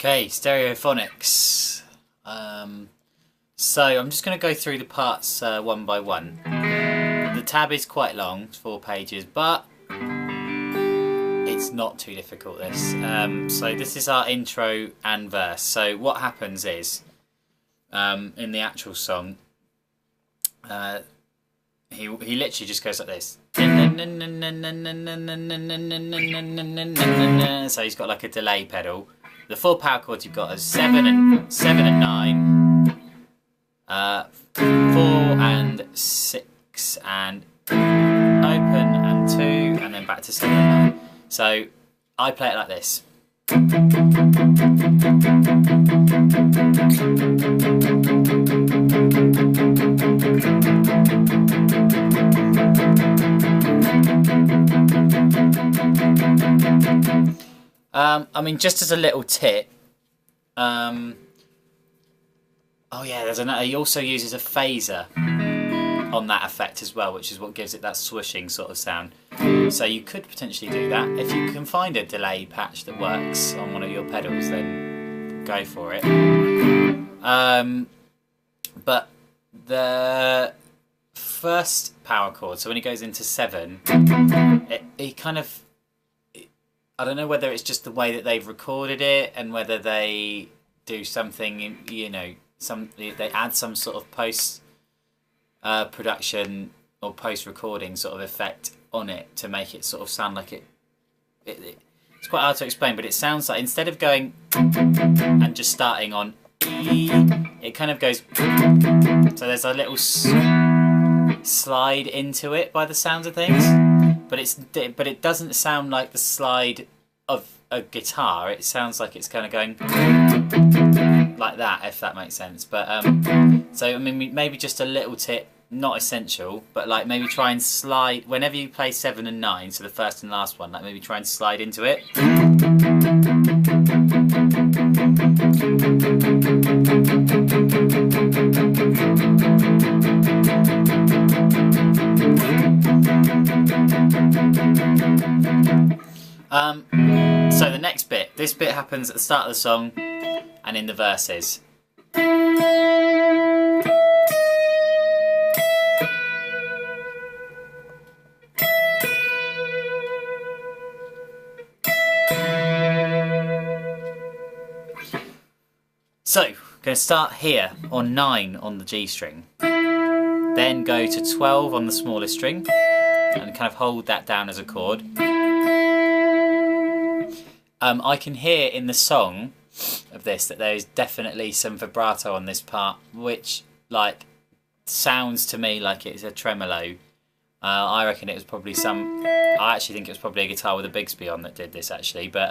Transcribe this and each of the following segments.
Okay, Stereophonics. So I'm just going to go through the parts one by one. The tab is quite long, it's 4 pages, but it's not too difficult this. So this is our intro and verse. So what happens is, in the actual song, he literally just goes like this. So he's got like a delay pedal. The 4 power chords you've got are 7 and 9, 4 and 6 and open and 2 and then back to 7 and 9. So I play it like this. I mean, just as a little tip, oh yeah, there's another. He also uses a phaser on that effect as well, which is what gives it that swooshing sort of sound. So you could potentially do that if you can find a delay patch that works on one of your pedals. Then go for it. But the first power chord, so when he goes into 7, it kind of. I don't know whether it's just the way that they've recorded it and whether they do something, you know, they add some sort of post production or post recording sort of effect on it to make it sort of sound like it's quite hard to explain, but it sounds like instead of going and just starting on E, it kind of goes, so there's a little slide into it by the sounds of things. But it doesn't sound like the slide of a guitar. It sounds like it's kind of going like that, if that makes sense. But so I mean, maybe just a little tip, not essential, but like maybe try and slide whenever you play 7 and 9. So the first and last one, like maybe try and slide into it. So the next bit, this bit happens at the start of the song and in the verses. So, I'm going to start here on 9 on the G string, then go to 12 on the smallest string and kind of hold that down as a chord. I can hear in the song of this that there is definitely some vibrato on this part, which like sounds to me like it's a tremolo. I reckon it was probably I actually think it was probably a guitar with a Bigsby on that did this actually, but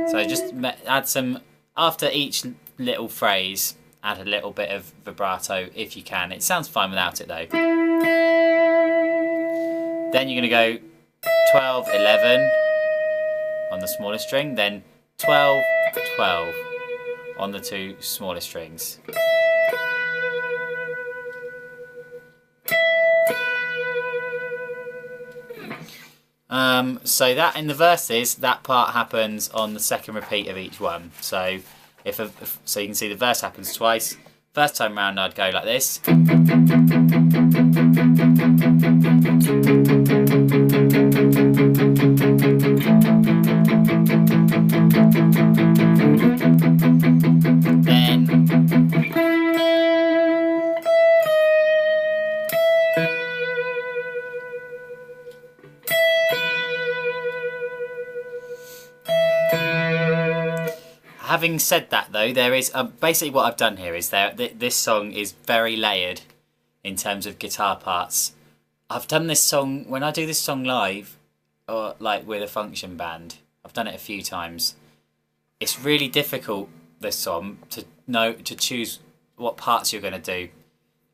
so just add some, after each little phrase, add a little bit of vibrato if you can. It sounds fine without it though. Then you're going to go 12, 11 on the smallest string, then 12, 12 on the 2 smallest strings. So that in the verses, that part happens on the second repeat of each one. So so you can see the verse happens twice. First time round I'd go like this. Having said that though, there is basically what I've done here is this song is very layered in terms of guitar parts. I've done this song, when I do this song live, or like with a function band, I've done it a few times. It's really difficult, this song, to choose what parts you're going to do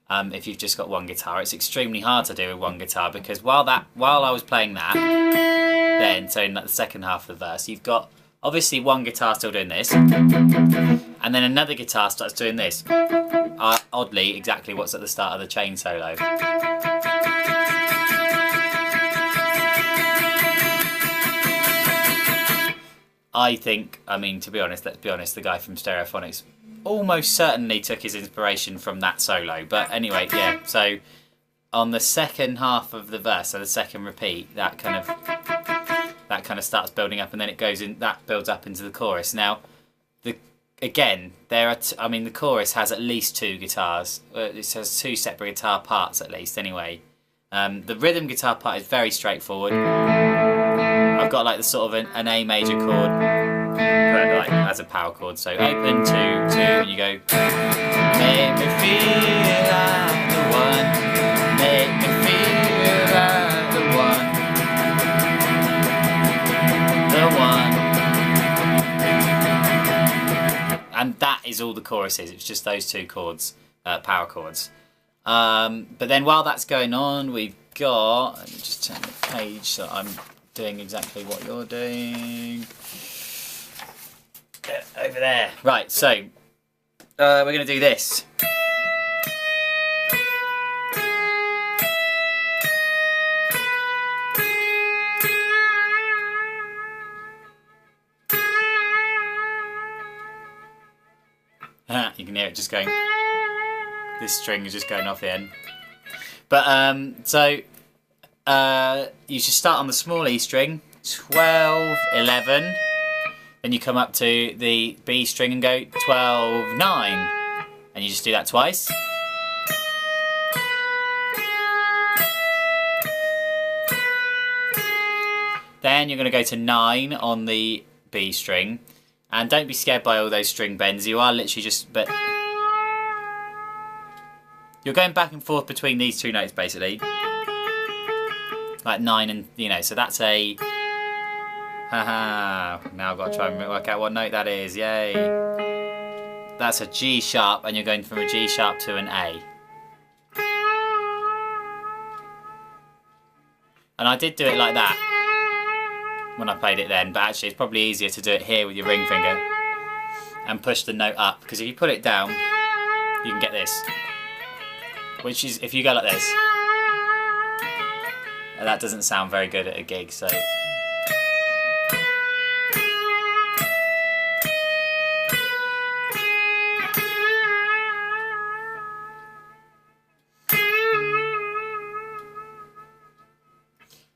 if you've just got one guitar. It's extremely hard to do with one guitar because while I was playing that, then so in like the second half of the verse, you've got obviously one guitar still doing this, and then another guitar starts doing this. Oddly, exactly what's at the start of the chain solo. I think, I mean, to be honest, let's be honest, the guy from Stereophonics almost certainly took his inspiration from that solo. But anyway, yeah, so on the second half of the verse, so the second repeat, that kind of starts building up, and then it goes in, that builds up into the chorus. Now, again, the chorus has at least 2 guitars. It has 2 separate guitar parts at least, anyway. The rhythm guitar part is very straightforward. I've got like the sort of an A major chord, but like as a power chord. So open 2, 2, and you go. Make me feel like the one. Make me feel like the one. The one. And that is all the chorus is. It's just those 2 chords, power chords. But then while that's going on, we've got. Let me just turn the page so I'm doing exactly what you're doing. Over there. Right, so we're going to do this. You can hear it just going. This string is just going off the end. But you should start on the small E string, 12, 11. Then you come up to the B string and go 12, 9. And you just do that twice. Then you're going to go to 9 on the B string. And don't be scared by all those string bends. You are literally just... but you're going back and forth between these 2 notes, basically. Like 9 and, you know, so that's a... Haha, now I've got to try and work out what note that is, yay. That's a G sharp, and you're going from a G sharp to an A. And I did do it like that when I played it then, but actually it's probably easier to do it here with your ring finger and push the note up, because if you put it down, you can get this. Which is, if you go like this, that doesn't sound very good at a gig, so...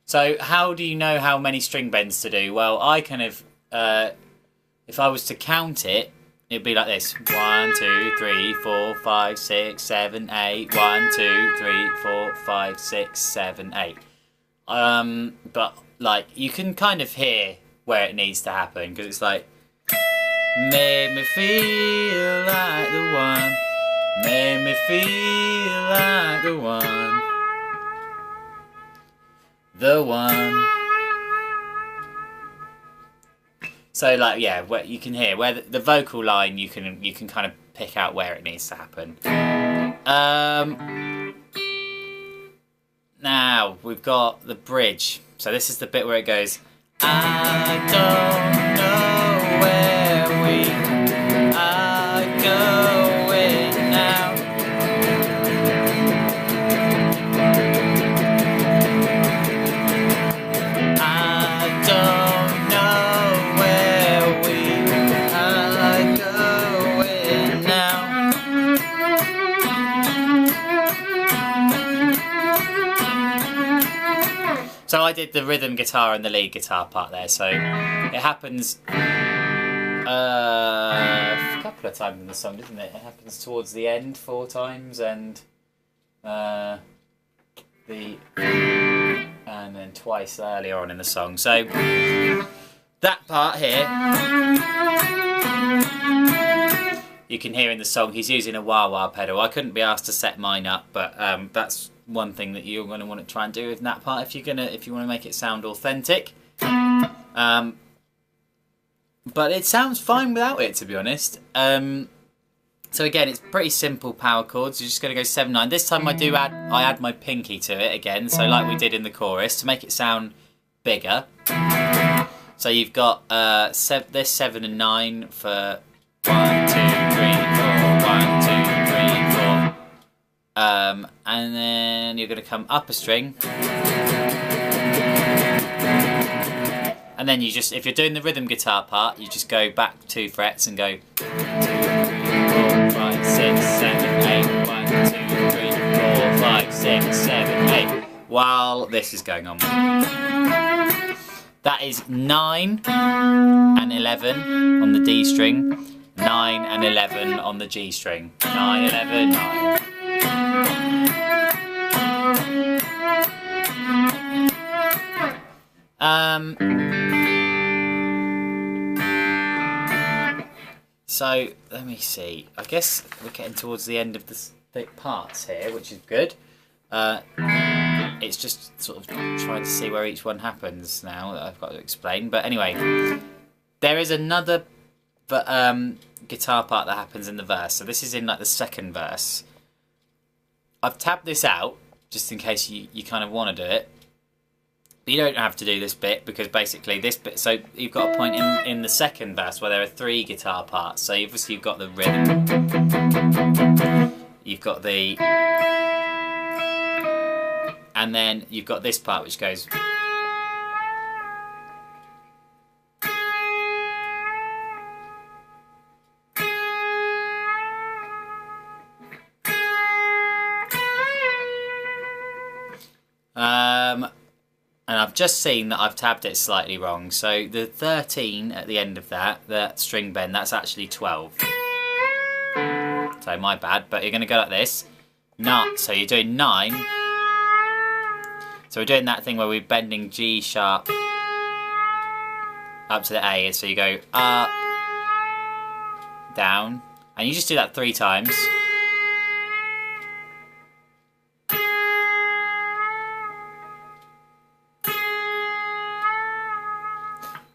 So how do you know how many string bends to do? Well, I kind of, if I was to count it, it'd be like this. 1, 2, 3, 4, 5, 6, 7, 8. 1, 2, 3, 4, 5, 6, 7, 8. But like you can kind of hear where it needs to happen, because it's like, make me feel like the one. Make me feel like the one. The one. So like, yeah, where you can hear where the vocal line, you can kind of pick out where it needs to happen. Now we've got the bridge. So this is the bit where it goes, I don't know where we are going now. So I did the rhythm guitar and the lead guitar part there, so it happens a couple of times in the song, doesn't it? It happens towards the end 4 times, and and then twice earlier on in the song. So that part here, you can hear in the song he's using a wah-wah pedal. I couldn't be asked to set mine up, but that's one thing that you're going to want to try and do with that part if you want to make it sound authentic. But it sounds fine without it, to be honest. So again, it's pretty simple power chords. You're just going to go 7, 9. This time I add my pinky to it again, so like we did in the chorus, to make it sound bigger. So you've got this 7 and 9 for 1, 2, 3, 4, 1, 2, 3, 4. And then you're going to come up a string. And then you just, if you're doing the rhythm guitar part, you just go back 2 frets and go 2, 3, 4, 5, 6, 7, 8, 1, 2, 3, 4, 5, 6, 7, 8, while this is going on. That is 9 and 11 on the D string, 9 and 11 on the G string. 9, 11, 9. So let me see. I guess we're getting towards the end of the parts here, which is good. It's just sort of trying to see where each one happens now that I've got to explain. But anyway, there is another guitar part that happens in the verse. So this is in like the second verse. I've tabbed this out just in case you kind of want to do it. But you don't have to do this bit because basically this bit, so you've got a point in the second verse where there are 3 guitar parts. So obviously you've got the rhythm, you've got the, and then you've got this part which goes, and I've just seen that I've tabbed it slightly wrong. So the 13 at the end of that string bend, that's actually 12. So my bad, but you're going to go like this. So you're doing 9. So we're doing that thing where we're bending G sharp up to the A. So you go up, down, and you just do that 3 times.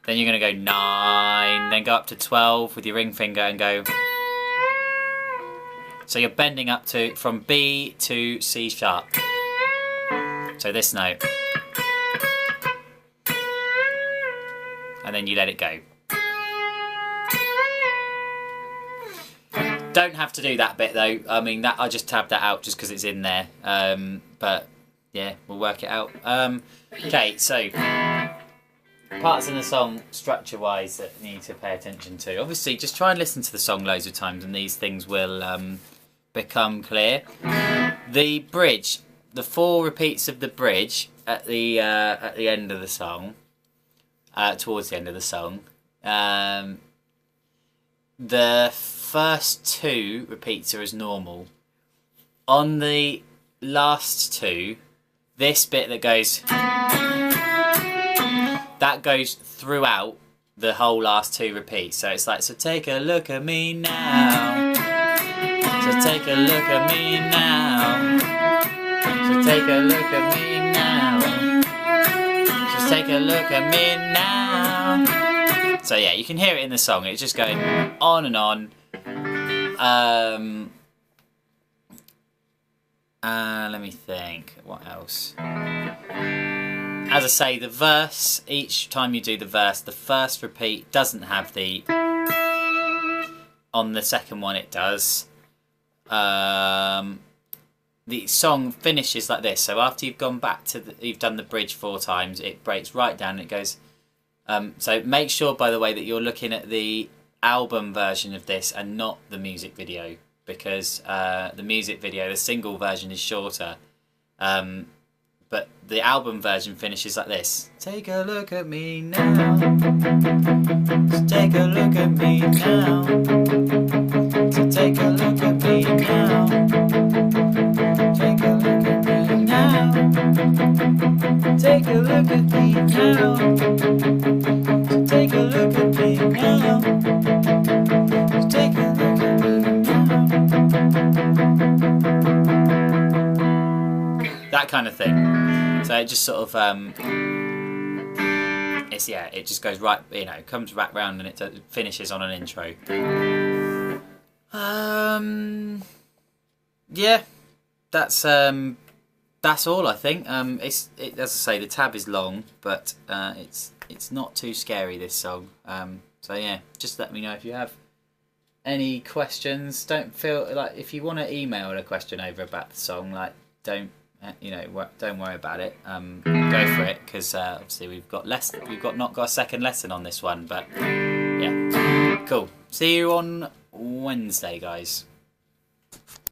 Then you're going to go 9, then go up to 12 with your ring finger and go. So you're bending up to from B to C sharp. So this note. And then you let it go. Don't have to do that bit though. I mean, that I just tabbed that out just because it's in there. But yeah, we'll work it out. Okay, so parts in the song, structure-wise, that you need to pay attention to. Obviously, just try and listen to the song loads of times, and these things will become clear. The bridge, the 4 repeats of the bridge at the end of the song, towards the end of the song. The first 2 repeats are as normal. On the last 2, this bit that goes, that goes throughout the whole last 2 repeats. So it's like, so take a look at me now. So take a look at me now. So take a look at me now. So take a look at me now. So yeah, you can hear it in the song. It's just going on and on. Let me think. What else? As I say, the verse, each time you do the verse, the first repeat doesn't have the... On the second one it does. The song finishes like this. So after you've gone back to you've done the bridge 4 times, it breaks right down and it goes... so make sure, by the way, that you're looking at the album version of this and not the music video. Because the music video, the single version is shorter. But the album version finishes like this. Take a look at me now. So take a look at me now. So take a look at me now. Take a look at me now. Take a look at me now. So take a look at me now. So take a look at me now. That kind of thing. So it just sort of, it just goes right, comes back round and it finishes on an intro. Yeah, that's all I think. As I say, the tab is long, but it's not too scary, this song. So yeah, just let me know if you have any questions. Don't feel like, if you want to email a question over about the song, like, don't you know, don't worry about it. Go for it, because obviously we've not got a second lesson on this one. But yeah, cool. See you on Wednesday, guys.